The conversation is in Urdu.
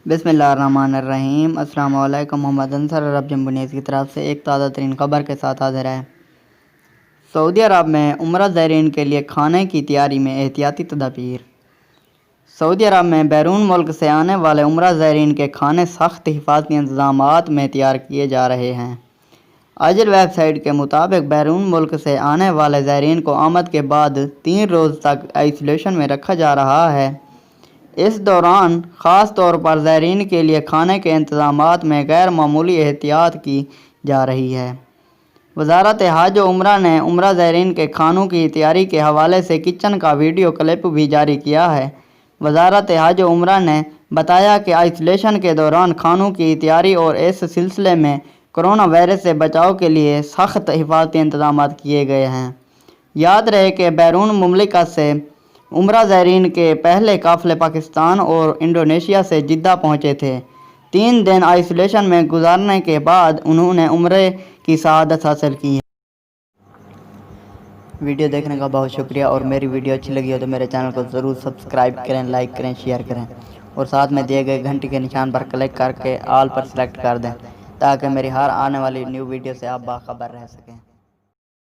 بسم اللہ الرحمن الرحیم۔ السلام علیکم۔ محمد انصر عرب جمبنیز کی طرف سے ایک تازہ ترین خبر کے ساتھ حاضر ہے۔ سعودی عرب میں عمرہ زائرین کے لیے کھانے کی تیاری میں احتیاطی تدابیر۔ سعودی عرب میں بیرون ملک سے آنے والے عمرہ زائرین کے کھانے سخت حفاظتی انتظامات میں تیار کیے جا رہے ہیں۔ اجل ویب سائٹ کے مطابق بیرون ملک سے آنے والے زائرین کو آمد کے بعد 3 روز تک آئسولیشن میں رکھا جا رہا ہے۔ اس دوران خاص طور پر زائرین کے لیے کھانے کے انتظامات میں غیر معمولی احتیاط کی جا رہی ہے۔ وزارت حج و عمرہ نے عمرہ زائرین کے کھانوں کی تیاری کے حوالے سے کچن کا ویڈیو کلپ بھی جاری کیا ہے۔ وزارت حج و عمرہ نے بتایا کہ آئسولیشن کے دوران کھانوں کی تیاری اور اس سلسلے میں کورونا وائرس سے بچاؤ کے لیے سخت حفاظتی انتظامات کیے گئے ہیں۔ یاد رہے کہ بیرون مملکت سے عمرہ زائرین کے پہلے قافلے پاکستان اور انڈونیشیا سے جدہ پہنچے تھے۔ 3 دن آئسولیشن میں گزارنے کے بعد انہوں نے عمرے کی سعادت حاصل کی ہے۔ ویڈیو دیکھنے کا بہت شکریہ، اور میری ویڈیو اچھی لگی ہو تو میرے چینل کو ضرور سبسکرائب کریں، لائک کریں، شیئر کریں اور ساتھ میں دیے گئے گھنٹی کے نشان پر کلک کر کے آل پر سلیکٹ کر دیں تاکہ میری ہر آنے والی نیو ویڈیو سے آپ باخبر رہ سکیں۔